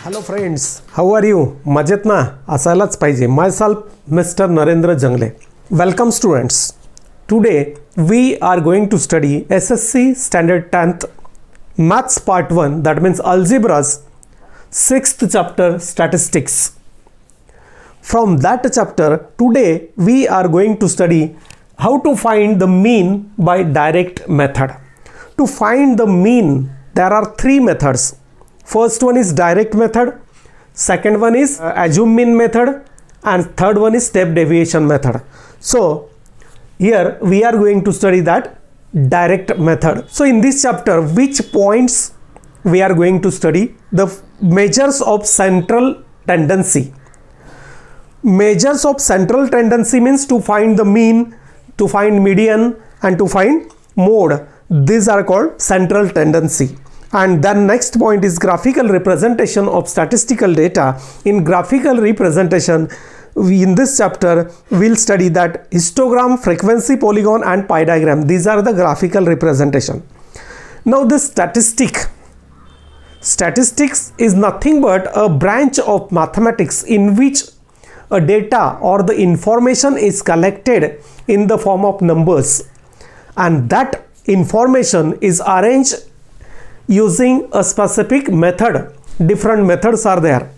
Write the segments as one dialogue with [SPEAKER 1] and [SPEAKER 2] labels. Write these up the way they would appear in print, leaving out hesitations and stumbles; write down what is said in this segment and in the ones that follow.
[SPEAKER 1] Hello friends, how are you? मजेत ना? असायलाच पाहिजे. Myself mister Narendra Jangle. Welcome students. Today we are going to study SSC Standard 10th Maths Part 1, that means Algebras, 6th chapter Statistics. From that chapter, today we are going to study how to find the mean by direct method. To find the mean, there are three methods. First one is direct method, second one is assume mean method, and third one is step deviation method. So here we are going to study that direct method. So in this chapter, which points we are going to study? The measures of central tendency. Measures of central tendency means to find the mean, to find median, and to find mode. These are called central tendency. And then next point is graphical representation of statistical data. In graphical representation, in this chapter we'll study that histogram, frequency, polygon, and pie diagram. These are the graphical representation. Now this statistics is nothing but a branch of mathematics in which a data or the information is collected in the form of numbers, and that information is arranged using a specific method. Different methods are there,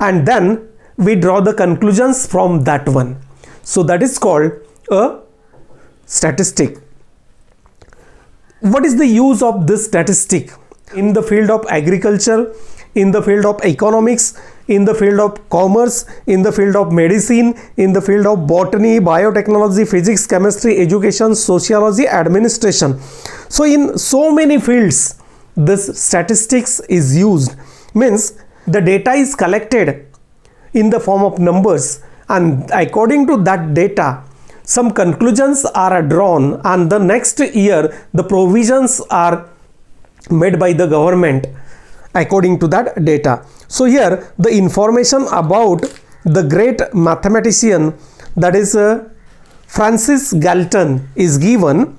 [SPEAKER 1] and then we draw the conclusions from that one. So that is called a statistic. What is the use of this statistic in the field of agriculture, in the field of economics, in the field of commerce, in the field of medicine, in the field of botany, biotechnology, physics, chemistry, education, sociology, administration? So in so many fields this statistics is used. Means the data is collected in the form of numbers, and according to that data some conclusions are drawn, and the next year the provisions are made by the government according to that data. So here the information about the great mathematician, that is Francis Galton, is given.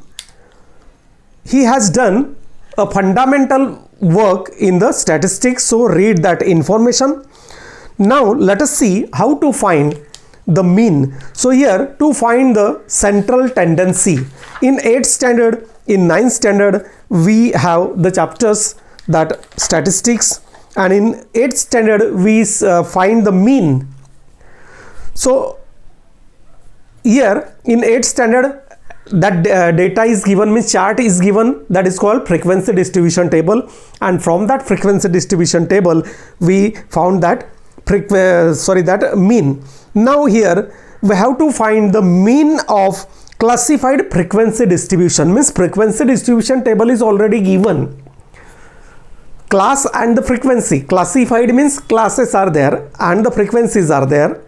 [SPEAKER 1] He has done a fundamental work in the statistics, so read that information. Now let us see how to find the mean. So here, to find the central tendency, in 8th standard, in 9th standard we have the chapters that statistics, and in 8th standard we find the mean. So here in 8th standard, that data is given, means chart is given, that is called frequency distribution table, and from that frequency distribution table we found that that mean. Now here we have to find the mean of classified frequency distribution. Means frequency distribution table is already given, class and the frequency. Classified means classes are there and the frequencies are there,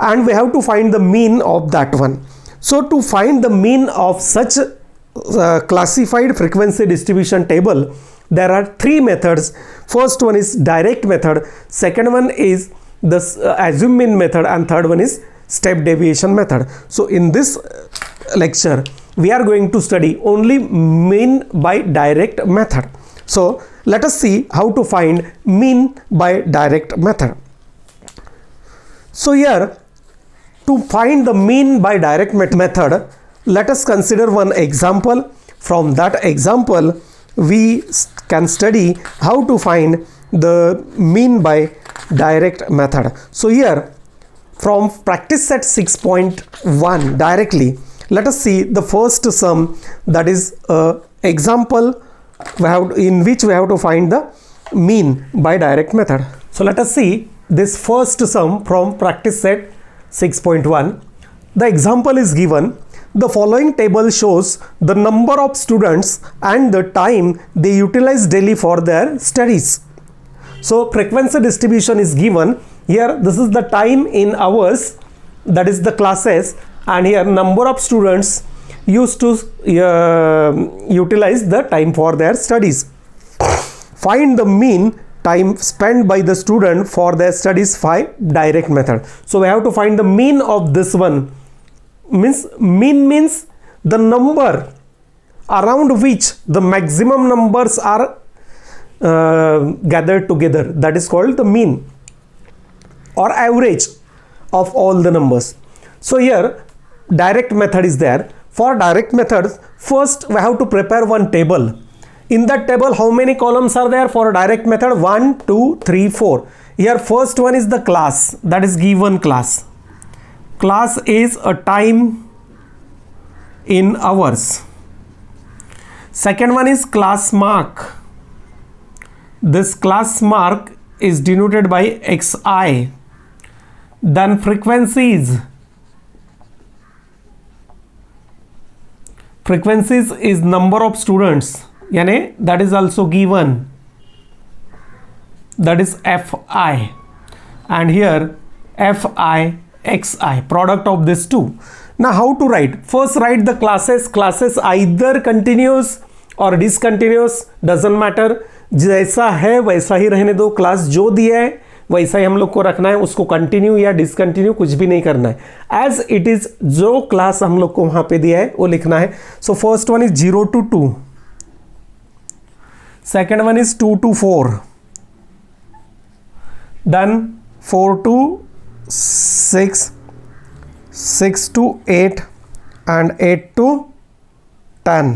[SPEAKER 1] and we have to find the mean of that one. So to find the mean of such classified frequency distribution table, there are three methods. First one is direct method, second one is the assume mean method, and third one is step deviation method. So in this lecture we are going to study only mean by direct method. So let us see how to find mean by direct method. So here, to find the mean by direct method, let us consider one example. From that example we can study how to find the mean by direct method. So here, from practice set 6.1 directly, let us see the first sum, that is example in which we have to find the mean by direct method. So let us see this first sum from practice set 6.1. The example is given. The following table shows the number of students and the time they utilize daily for their studies. So frequency distribution is given. Here this is the time in hours, that is the classes, and here number of students used to utilize the time for their studies. Find the mean time spent by the student for their studies by direct method. So we have to find the mean of this one. Mean means the number around which the maximum numbers are gathered together, that is called the mean or average of all the numbers. So here direct method is there. For direct methods, first we have to prepare one table. In that table, how many columns are there for direct method? 1, 2, 3, 4. Here first one is the class, that is given class. Class is a time in hours. Second one is class mark. This class mark is denoted by xi. Then frequencies. Frequencies is number of students, यानी that is also given, that is fi, and here fi xi, product of this two. Now how to write? First write the classes. Classes either continuous or discontinuous, doesn't matter, जैसा है वैसा ही रहने दो. Class जो दिया है वैसा ही हम लोग को रखना है, उसको कंटिन्यू या डिसकंटिन्यू कुछ भी नहीं करना है. एज इट इज जो क्लास हम लोग को वहां पे दिया है वो लिखना है. So first one is 0 to 2, second one is 2 to 4, then 4 to 6, 6 to 8 and 8 to 10.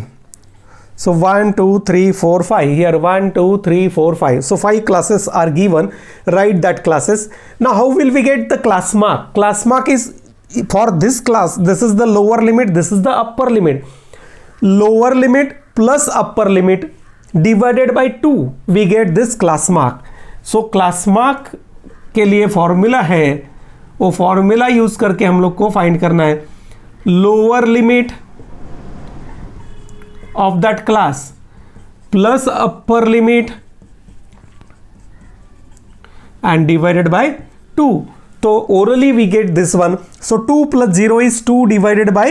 [SPEAKER 1] So 1, 2, 3, 4, 5. Here 1, 2, 3, 4, 5. So 5 classes are given. Write that classes. Now how will we get the class mark? Class mark is for this class. This is the lower limit. This is the upper limit. Lower limit plus upper limit divided by 2. We get this class mark. So class mark के लिए formula है, वो formula use करके हम लोग को find करना है lower limit of that class plus upper limit and divided by 2. So orally we get this one. So 2 plus 0 is 2 divided by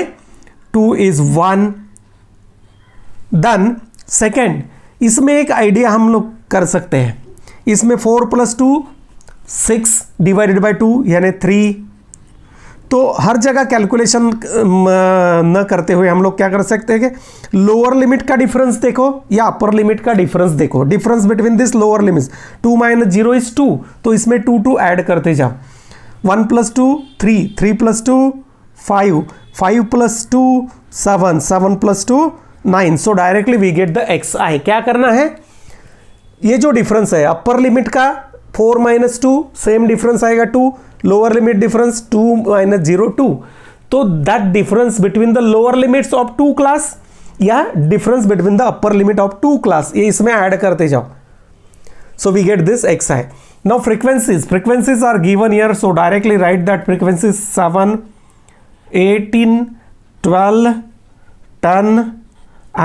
[SPEAKER 1] 2 is 1. Then second, इसमें एक आइडिया हम लोग कर सकते हैं. इसमें 4 plus 2 6 divided by 2 यानी 3. तो हर जगह कैलकुलेशन न करते हुए हम लोग क्या कर सकते हैं कि लोअर लिमिट का डिफरेंस देखो या अपर लिमिट का डिफरेंस देखो. Difference between this lower limits 2 minus 0 is 2. तो इसमें 2 2 ऐड करते जाओ. 1 plus 2 3, 3 plus 2 5, 5 plus 2 7, 7 plus 2 9. So directly we get the xi. क्या करना है, ये जो डिफरेंस है अपर लिमिट का 4 minus 2 सेम डिफरेंस आएगा 2, लोअर लिमिट डिफरेंस 2 minus 0 2. तो that difference between the lower limits of 2 class या difference between the upper limit of 2 class, ये इसमें ऐड करते जाओ. So we get this xi. Now frequencies are given here. So directly write that frequencies 7, 18, 12, 10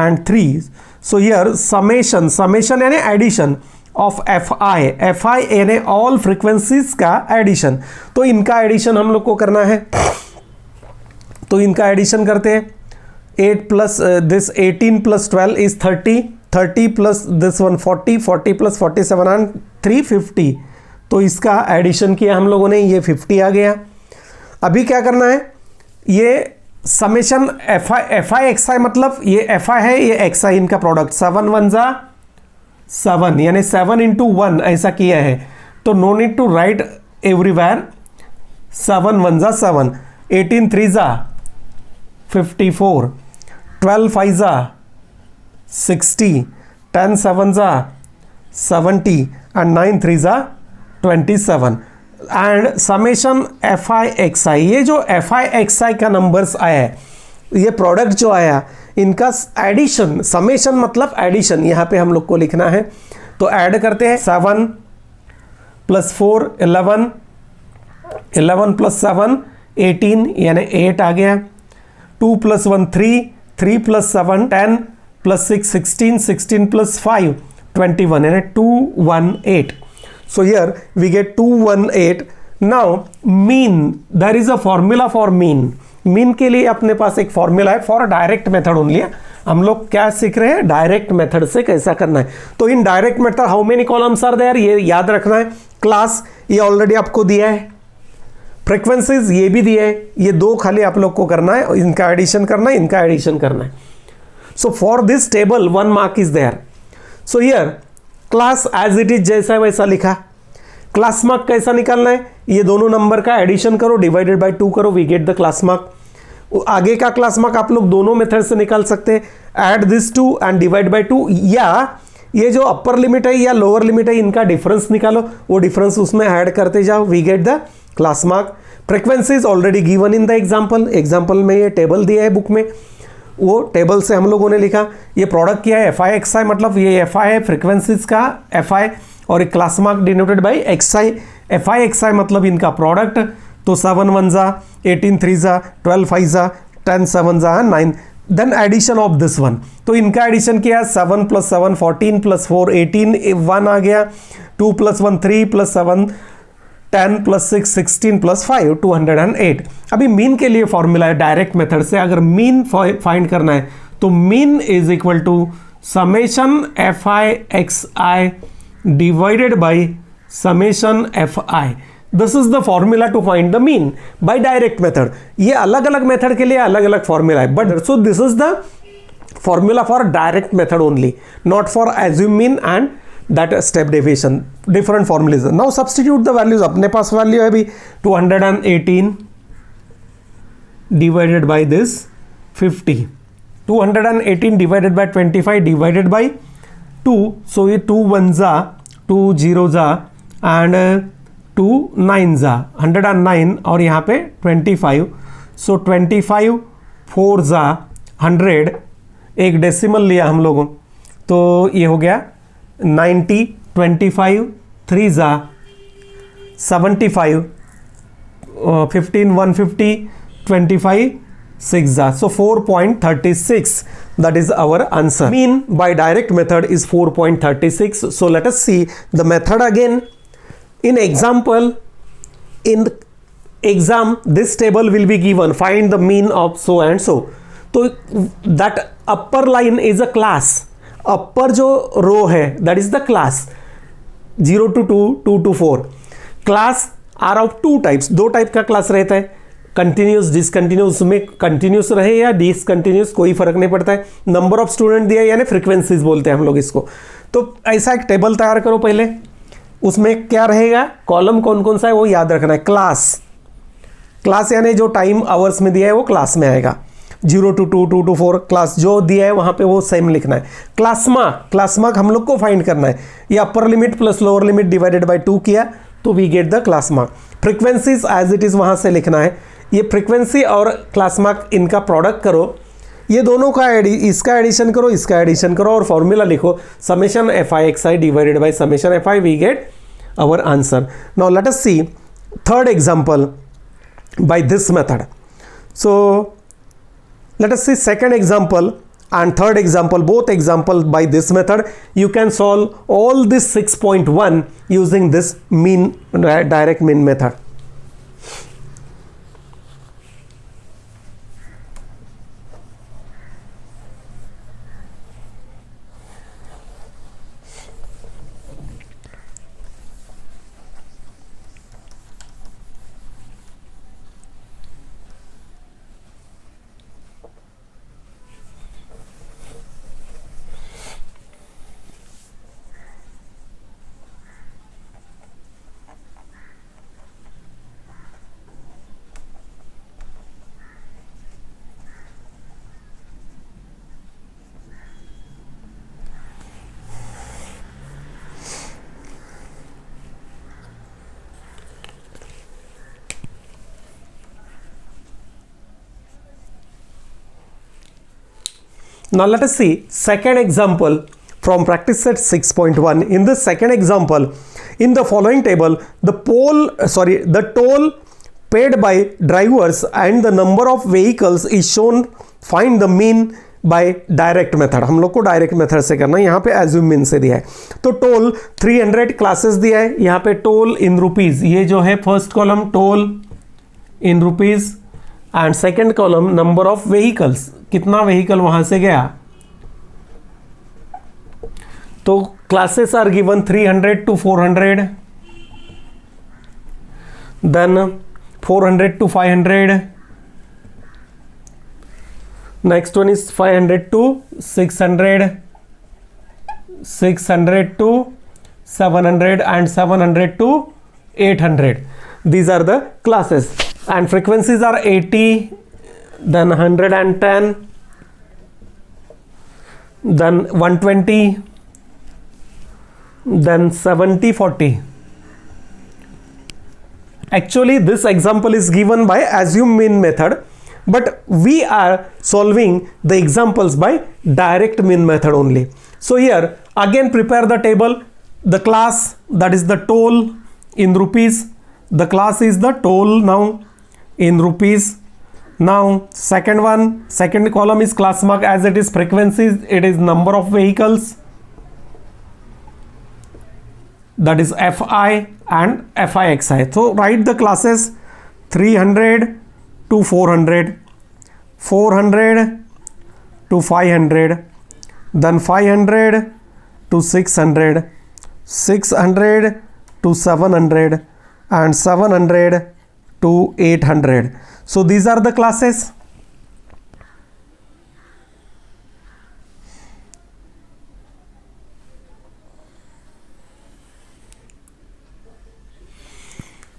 [SPEAKER 1] and 3. So here summation यानी addition of fi यानी all frequencies का addition. तो इनका addition हम लोग को करना है, तो इनका एडिशन करते हैं. 8 plus this 18 plus 12 is 30, 30 plus this one 40, 40 plus 47 and 350. तो इसका एडिशन किया हम लोगों ने, ये 50 आ गया. अभी क्या करना है, ये समेशन fi xi मतलब ये fi है, ये xi इनका प्रोडक्ट. 7 1 जा 7 यानी 7 into 1 ऐसा किया है. तो no need to write everywhere. 7 1 जा 7, 18 3 जा 54, 12 5 जा 60, 10 7 जा 70 and 9 3 जा 27. एंड समेशन fi xi, ये जो fi xi का नंबर्स आया है, ये प्रोडक्ट जो आया इनका एडिशन, समेशन मतलब एडिशन यहाँ पे हम लोग को लिखना है. तो ऐड करते हैं. 7 plus 4 11, 11 plus 7 18 यानी 8 आ गया. 2 plus 1 3, 3 plus 7 10 plus 6 16, 16 plus 5 21 यानी 218. So here we get 218. Now mean, there is a formula for mean. Mean के लिए अपने पास एक फॉर्मूला है फॉर डायरेक्ट मेथड ओनली. हम लोग क्या सीख रहे हैं, डायरेक्ट मेथड से कैसा करना है. तो in direct method how many columns are there, ये याद रखना है. क्लास ये ऑलरेडी आपको दिया है, फ्रीक्वेंसीज ये भी दिया है, ये दो खाली आप लोग को करना है, इनका एडिशन करना है, इनका एडिशन करना है. So for this table 1 mark is there. So here class as it is जैसा है वैसा लिखा। क्लास मार्क कैसा निकालना है, ये दोनों नंबर का एडिशन करो, डिवाइडेड बाय 2 करो, we get the class mark. आगे का क्लास मार्क आप लोग दोनों मेथड से निकाल सकते हैं, add this 2 and divide by 2, या ये जो अपर लिमिट है या लोअर लिमिट है इनका डिफरेंस निकालो, वो डिफरेंस उसमें ऐड करते जाओ, we get the class mark. Frequency is already given in the example में ये टेबल दिया है बुक में, वो टेबल से हम लोगों ने लिखा। ये प्रोडक्ट क्या है, FI XI, मतलब ये FI है फ्रीक्वेंसीज का FI, और एक class mark denoted by XI। FI XI मतलब इनका प्रोडक्ट, तो 7 1 जा 18 3 जा 12 5 जा 10 7 जा 9, then addition of this one, तो इनका एडिशन किया 7 + 7 14 + 4 18, 1 आ गया, 2 + 1 3 + 7 10 + 6 16 + 5 208। अभी मीन के लिए फॉर्मूला है डायरेक्ट मेथड से, अगर मीन फाइंड करना है तो mean is equal to summation FI XI divided by summation FI। This is the formula to find the mean by direct method. ये अलग अलग मेथड के लिए अलग अलग फॉर्मूला है, but so this is the formula for direct method only, not for assume mean and that step deviation, different formulas. Now substitute the values, अपने पास value है अभी 218 divided by this 50, 218 divided by 25 divided by 2, सो ये 2 1 जा 2 0 जा and 2 9 जा 109, और यहाँ पे 25, सो 25 4 जा 100, एक डेसिमल लिया हम लोगों, तो ये हो गया 90, 25 3 जा 75, 15 150, 25 6 जा, so 4.36, that is our answer. Mean by direct method is 4.36. So let us see the method again. In example, in exam this table will be given, find the mean of so and so. तो that upper line is a class, upper जो row है that is the class 0 to 2 2 to 4. Class are of 2 types, 2 type का class रहता है, continuous discontinuous, में continuous रहे या discontinuous कोई फर्क नहीं पड़ता है। नंबर ऑफ स्टूडेंट दिया यानी फ्रीक्वेंसीज बोलते हैं हम लोग इसको। तो ऐसा एक टेबल तैयार करो पहले, उसमें क्या रहेगा, कॉलम कौन कौन सा है वो याद रखना है। क्लास यानी जो टाइम आवर्स में दिया है वो क्लास में आएगा, 0 to 2 2 to 4 क्लास जो दिया है वहाँ पे वो सेम लिखना है। क्लास मार्क हम लोग को फाइंड करना है, ये upper limit plus lower limit divided by 2 किया तो we get the class mark. Frequencies as it is वहाँ से लिखना है, ये फ्रीक्वेंसी और क्लास मार्क इनका प्रोडक्ट करो, ये दोनों का इसका एडिशन करो, इसका एडिशन करो और फॉर्मूला लिखो, summation FI XI divided by summation FI, we get our answer. Now let us see third example by this method. So let us see second example and third example, both example by this method. You can solve all this 6.1 using this mean, direct mean method. Now let us see second example from practice set 6.1. In this second example, in the following table, the toll paid by drivers and the number of vehicles is shown. Find the mean by direct method. हम लोग को direct method से करना है, यहाँ पे assume mean से दिया है। तो टोल 300 क्लासेस दिया है, यहाँ पे टोल इन रुपीज, ये जो है first column toll in rupees and second column number of vehicles, कितना व्हीकल वहां से गया। तो classes are given 300 to 400, then 400 to 500, next one is 500 to 600, 600 to 700 and 700 to 800. These are the classes, and frequencies are 80, then 110, then 120, then 70, 40. Actually this example is given by assume mean method, but we are solving the examples by direct mean method only. So here again prepare the table. The class, that is the toll in rupees, the class is the toll now in rupees. Now second column is class mark, as it is frequencies, it is number of vehicles, that is Fi and Fixi. So write the classes 300 to 400, 400 to 500, then 500 to 600, 600 to 700, and 700 to 800. So these are the classes.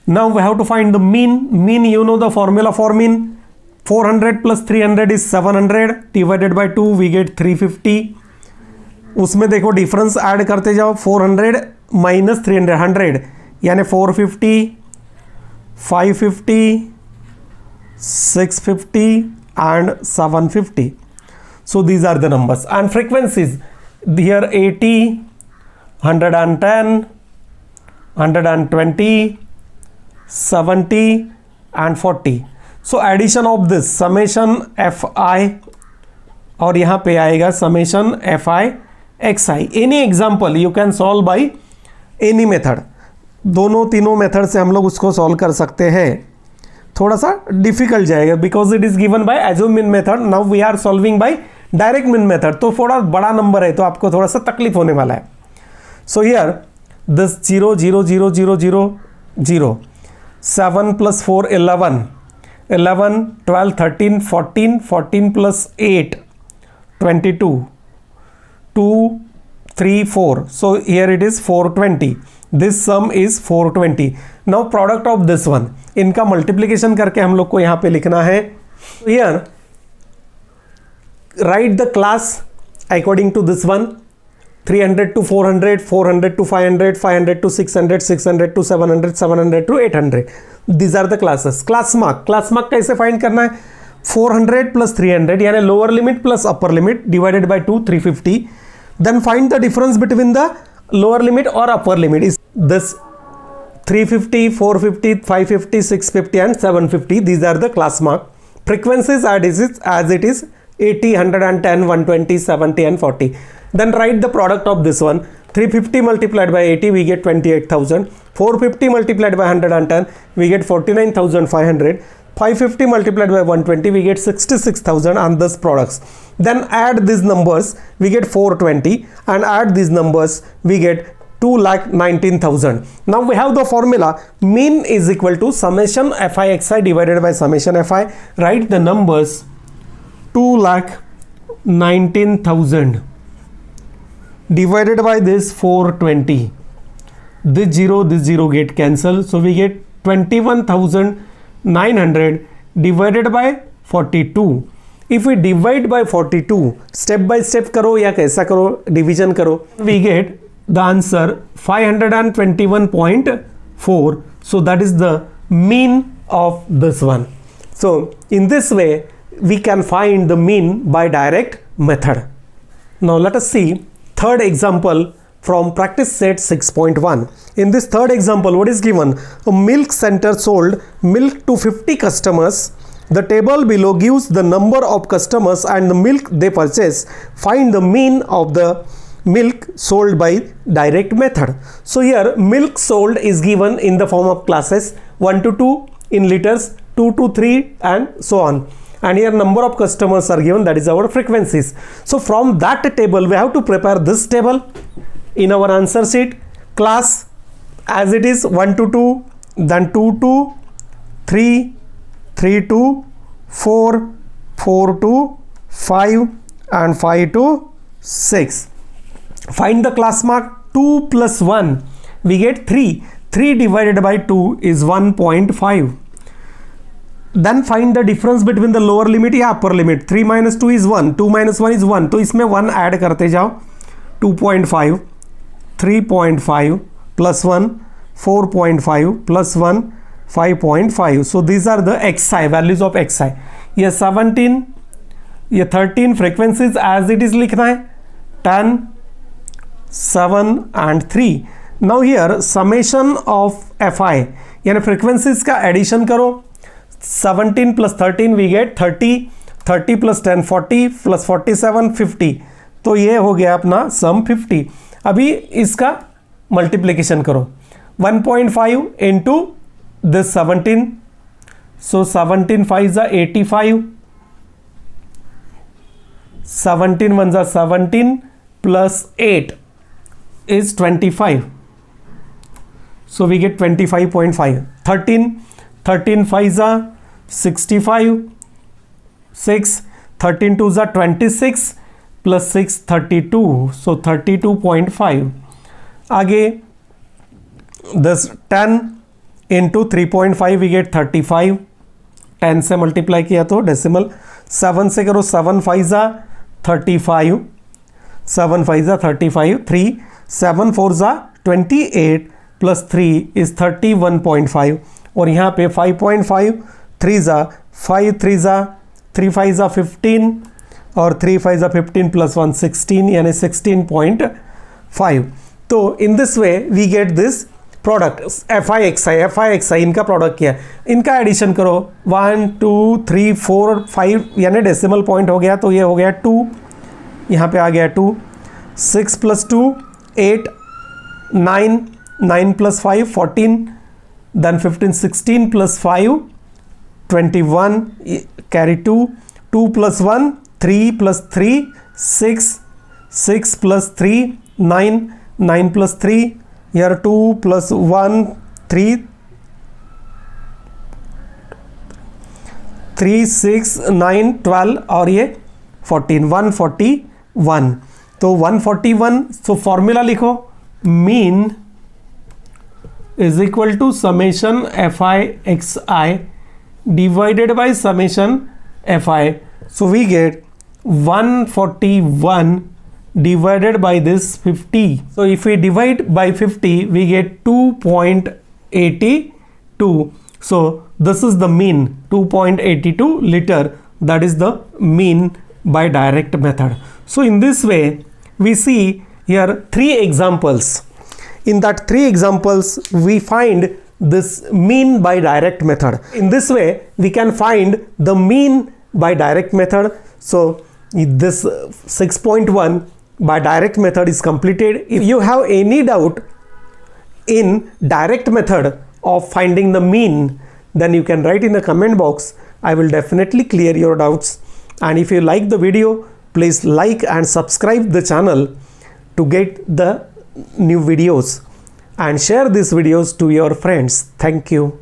[SPEAKER 1] Now we have to find the mean. Mean, you know the formula for mean. 400 plus 300 is 700, divided by 2 we get 350. उसमें देखो difference add करते जाओ, 400 minus 300 100, यानी 450, 550, 650 and 750. So these are the numbers, and frequencies here 80, 110, 120, 70 and 40. So addition of this summation Fi, और यहाँ पे आएगा summation Fi xi. Any example you can solve by any method. दोनों तीनों मेथड से हम लोग उसको सॉल्व कर सकते हैं. थोड़ा सा डिफिकल्ट जाएगा because it is given by assume mean method. Now we are solving by direct mean method, तो थोड़ा बड़ा नंबर है तो आपको थोड़ा सा तकलीफ होने वाला है. So here this 0 0 0 0 0 0, 7 plus 4 11, 11 12 13 14, 14 plus 8 22, 2 3 4. So here it is 420. This sum is 420. Now product of this one, इनका मल्टीप्लीकेशन करके हम लोग को यहाँ पे लिखना है. Here write the class according to this one. 300 to 400, 400 to 500, 500 to 600, 600 to 700, 700 to 800. These are the classes. Class mark कैसे फाइंड करना है? 400 plus 300 यानी lower limit plus upper limit divided by 2, 350. Then find the difference between the lower limit or upper limit is this 350, 450, 550, 650 and 750. These are the class mark. Frequencies are as it is 80, 110, 120, 70 and 40. Then write the product of this one. 350 multiplied by 80 we get 28,000. 450 multiplied by 110 we get 49,500. 550 multiplied by 120 we get 66,000 on this products. Then add these numbers, we get 420, and add these numbers we get 2,19,000. Now we have the formula mean is equal to summation Fixi divided by summation Fi. Write the numbers 2,19,000 divided by this 420. This 0 get cancelled, so we get 21,900 divided by 42. If we divide by 42, step by step करो या कैसा करो, division करो, we get the answer 521.4. So that is the mean of this one. So in this way we can find the mean by direct method. Now let us see third example from practice set 6.1. In this third example, what is given? A milk center sold milk to 50 customers. The table below gives the number of customers and the milk they purchase. Find the mean of the milk sold by direct method. So here milk sold is given in the form of classes 1 to 2 in liters, 2 to 3 and so on. And here number of customers are given, that is our frequencies. So from that table we have to prepare this table in our answer sheet. Class as it is 1 to 2, then 2 to 3, 3 to 4, 4 to 5 and 5 to 6. Find the class mark. 2 plus 1, we get 3. 3 divided by 2 is 1.5. Then find the difference between the lower limit या upper limit. 3 minus 2 is 1, 2 minus 1 is 1. तो इसमें 1 add करते जाओ. 2.5, 3.5 plus 1, 4.5 plus 1, 5.5. So these are the xi, values of xi. ये 17, ये 13 frequencies as it is लिखना है. 10, 7 and 3. Now here summation of fi, यानी frequencies का addition करो. 17 plus 13 we get 30, 30 plus 10 40 plus 47 50. तो ये हो गया अपना सम 50. अभी इसका मल्टीप्लिकेशन करो. 1.5 into this 17. So 17 5 is 85. 17 1 is 17 plus 8 is 25. So we get 25.5. 13 5 is 65. 6, 13 2 is 26 plus 6 32. So 32.5. आगे this 10 into 3.5 we get 35. 10 से मल्टीप्लाई किया तो डेसिमल. 7 से करो. 7 5 is 35. 7 5 is 35. 3 7 4 is 28 plus 3 is 31.5. और यहाँ पे 5.5, 3 जा 5 3 जा 3 5 जा 15 और 3 5 जा 15 plus 1 16 यानी 16.5. तो in this way we get this product FI इनका प्रोडक्ट किया. इनका एडिशन करो. 1 2 3 4 5 यानी डेसिमल पॉइंट हो गया. तो ये हो गया 2, यहाँ पे आ गया 2. 6 plus 2 8, 9 9 plus 5 14, then 15 16 plus 5 21, carry 2 plus 1 3 plus 3 6 6 plus 3 9 9 plus 3 here 2 plus 1 3 3 6 9 12 और ये 14 141. तो 141. तो फॉर्मूला लिखो. Mean is equal to summation fi xi divided by summation fi. So we get 141 divided by this 50. So if we divide by 50 we get 2.82. So this is the mean, 2.82 liter. That is the mean by direct method. So in this way we see here 3 examples. In that 3 examples we find this mean by direct method. In this way we can find the mean by direct method. So this 6.1 by direct method is completed. If you have any doubt in direct method of finding the mean, then you can write in the comment box. I will definitely clear your doubts. And if you like the video, please like and subscribe the channel to get the new videos and share these videos to your friends. Thank you.